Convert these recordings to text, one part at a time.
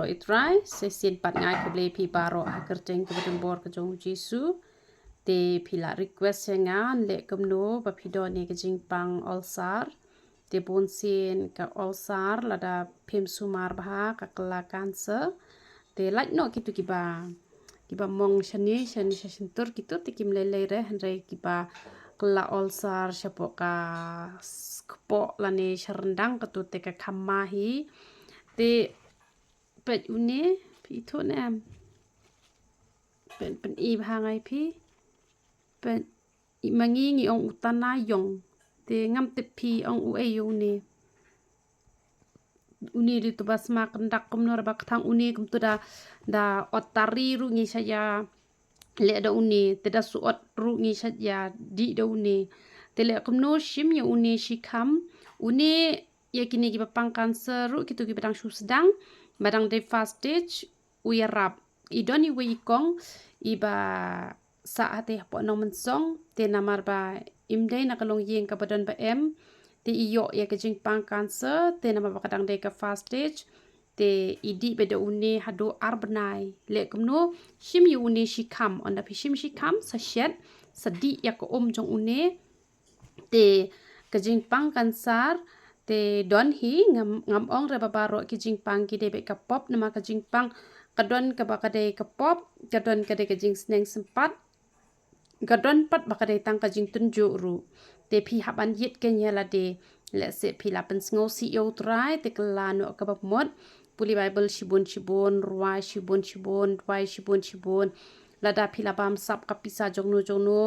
Itrai sesin pat ngai ke ble pi baro hakerteng ke bedeng bor ke jong Jisu te pila request sengan le kumno ba pido ne ke jingpang Ulser te bon sin ka Ulser lada pim sumar bah ka kela cancer te laj no kitu kiba mong shani sentur kitu te kim lele re henre kiba kela Ulser syapo ka kpo lane serendang ketu te ka kamahi te pet une pi thu nam pen i bhangai phi pen i mangi ngi ong utana yong te ngam te phi ong u e yu ni uni di tu bas mak ndak kum nor bak thang uni kum tu da otari ru ngi saya le da uni te da su ot ru ngi saya di da uni te le kum no shim ya uni shikam uni ya kini ki papang cancer ru kitu ki badang su sedang badang de fast stage uyarap idoni we kong iba saat po nong mensong te namar ba imdai nakalong yeng ka badan ba te iyo ya ke jingpang cancer te namar ba kadang de ka fast stage te idi beda uni hadu arbnai le kumno shim yu uni shikam onda pi shim shikam sa shet sadi ya ko jong uni te ke jingpang cancer te don hi ngam ong re babaro ki jingpang ki de be ka pop nama ka jingpang kadon ka ba kadai ka pop kadon kadai ka jing sneng sempat kadon pat ba kadai tang ka jing tunju ru te phi haban yet ke nya la de le se phi la pen sngo si yo trai te kala no ka ba mod puli bible shibun ruai shibun ruai shibun la da phi la bam sap ka pisa jong no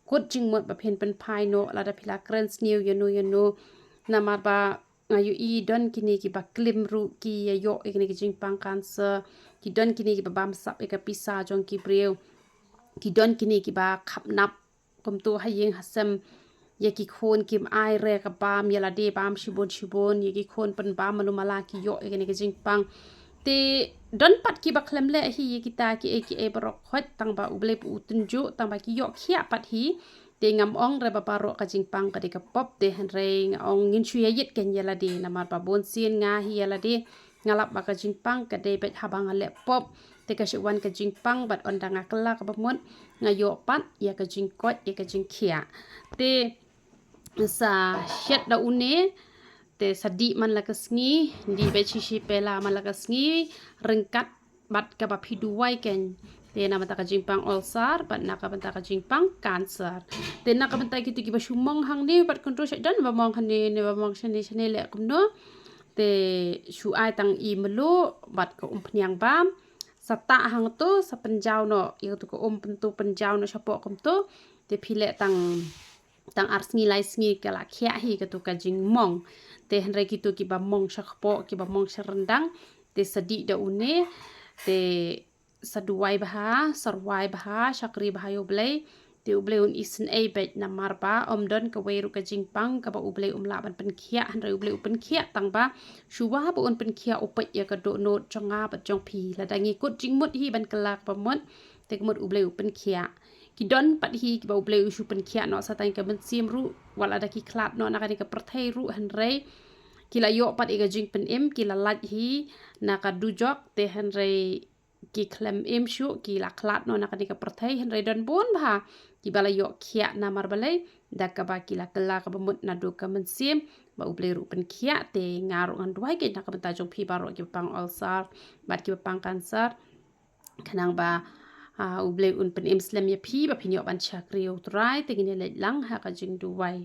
kut jing mod ba pen pai no la da phi la krens new yanu namar ba ayu i don kini ki ba klim ru ki yo ikini ki jingpang cancer ki don kini ki ba bam sap e ka pisa jong ki breu ki don kini ki ba khap nap kom tu hayeng hasem ye ki khon kim ai re ka bam yala de bam shibon ye ki khon pen bam malu mala ki yo ikini ki jingpang te don pat ki ba klem le hi ye kita ki e barok khot tang ba uble pu tunju tang ba ki yo khia pat hi te ngam ong re ba paro ka jingpang ka de ka pop te hen re ong ngin chu ye yet ken yala de namar ba bon sin nga hi yala de ngalap ba ka jingpang ka de bet habang ale pop te ka shwan ka jingpang bat on danga kala ka ba mon nga yo pat ya ka jingkot ya ka jingkhia te sa shet da une te sadi man la kasngi di be chi pela man la kasngi rengkat bat ka ba phiduai ken te na mata ka jingpang Ulser bat na ka banta ka jingpang cancer te na ka banta kitu ki ba shumong hang ni bat kontrol dan ba mong hane ne ba mong shane le kumno te shu ai tang i melu bat ko pnyang bam sata hang tu sa penjau no i tu ko pentu penjau no sapo kum tu te phile tang arsngi lai sngi kala khia hi ka tu ka jing mong te henre kitu ki ba mong sakpo ki ba mong serendang te sadi da une te saduai baha sarwai baha sakri baha yo blai te uble un isen e bet na marba omdon ka weru ka jingpang ka ba uble umla ban pen khia henre uble upen khia tang ba shuwa ba un pen khia upet ya ka do no chonga ba chong phi la dangi kut jingmut hi ban kalak ba mon te kmut uble upen khia ki don pat hi ki ba uble ushu pen khia no satang ka ben sim ru wala da ki klat no na ka ni ka perthai ru henre kila yo pat iga jing pen ki la laj hi na ka dujok te henre ki klem shu ki la klat no na ka ni ka perthai henre don bon ba ki bala yo khia na mar balai da ka ba ki la kala ka bamut na do ka men sim ba uble ru pen khia te ngaru ngan duai ke na ka benta jong phi baro ki pang Ulser bat ki pang cancer kanang ba uble un pen slam ya phi ba phinyo ban chakri utrai te gine le lang ha ka jing duai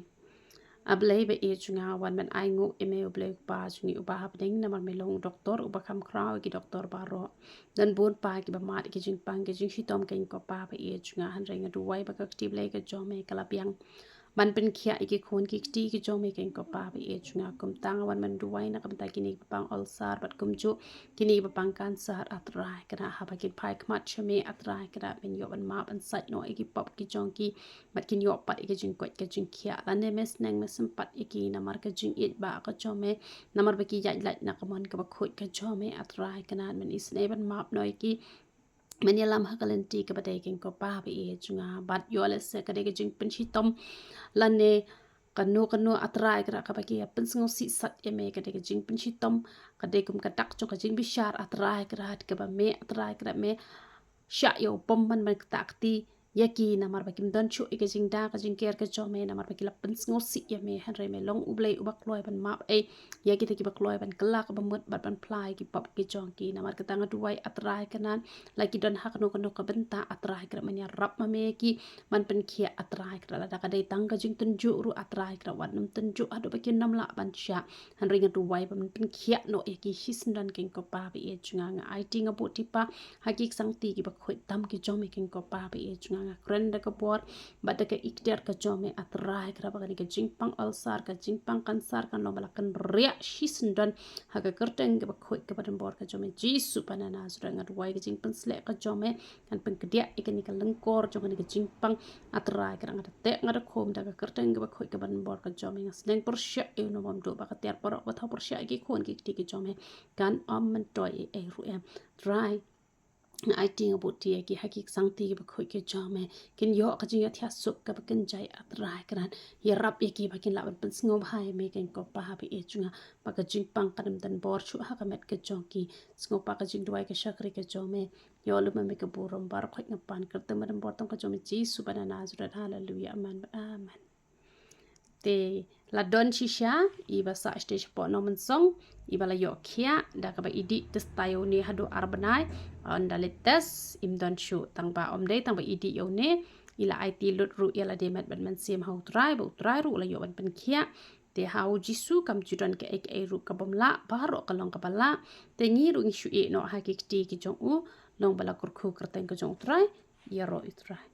ablay ba e chunga wan man ai ngu eme oblay pa chungi uba hapding na mar melong doktor uba kam kraw ki doktor baro dan bon pa ki ba mat ki jing pang ki jing hitom ken ko pa ba e chunga han renga duwai ba ka tiblay ka jome kala piang man pen khia iki khon ki ti ki jome ken ko pa ba e chunga kum tang wan man duwai na kam ta kini pang Ulser bat kum chu kini ba pang cancer atrai kana ha ba ki pai kmat chame atrai kana ben yo ban ma ban sat no iki pop ki jong ki bat kin yo pat iki jing kwat ka jing khia la ne mes nang mes sempat iki namar ka jing it ba ka chome namar ba ki ya laj na ka man ka ba khoi ka chome atrai kana men isne ban map no iki men yalam hakalenti ka ba ken ko pa ba e chunga bat yo le se ka de ka jing pen chi tom la ne kanu atrai kra ka bagi pen sngo si sat ya me ka de jing pen chitom ka de kum ka dak chong ka jing bishar atrai kra hat ka ba me atrai kra me sha yo pom man tak ti yaki na mar bakim don chu ike jing da ka jing ker ka cho me na mar bakil pen sngo si ya me han re me long ublei ubak loi ban map e yaki te ki bak loi ban kelak ba mut bat ban plai ki pop ki chong ki na mar ka tanga duai atrai kanan lagi don hak no ka benta atrai kra man ya rap ma me ki man pen khia atrai kra la da ka dei tang ka jing tun ju ru atrai kra wan num tun ju adu bakin nam la ban sha han ring tu wai ban pen khia no e ki hisndan ken ko pa bi e chunga nga ai ting a bu ti pa hakik sang ti ki ba khoi tam ki chong me ken ko pa bi e chunga nga kren da ka bor ba da ka ikter ka chong me atrai kra ba ka jing pang ulcer ka jing pang kansar kan lo balakan ria hisndan ha ka kerteng ka ba khoi ka ba dan bor ka chong me jisu panana sura nga wai ka jing pen sle ka chong me kan pen kedia ikani ka lengkor chong ka jing pang atrai kra nga te nga da khom da ka kerteng ka ba khoi ka ban bor ka chong me ngas leng por sha e no bam do ba ka ter por ba tha por sha ki khon ki ti ki chong me kan om man toy e ru em try ai ting about ti ki hakik sang ti ba khoi ke jame kin yo ka jing athia sup ka ba kin jai atrai kran ye rap ye ki ba kin la ban sngo bhai me ken ko pa ha bi e chunga ba ka jing pang kadam dan bor chu ha ka met ke jong ki sngo pa ka jing duai ke shakri ke jome yo lu me ke burom bar khoi ngapan kar te madam bor tong ka jome ji su bana na zurat hallelujah amen amen te la don shisha iba sa stage po no song iba la yo kia da ka ba idi tes tayo ni hadu arbanai on dalites im don shu tang ba om day tang ba idi yo ne ila IT lut ru ila de met ban man sim how try ru la yo ban pen kia te how jisu kam judan ke ek ru ka bom la baro ka long ka bala te ngi ru ngi shu e no hakik ti ki jong u long bala kur khu kerteng ka jong try ya ro i try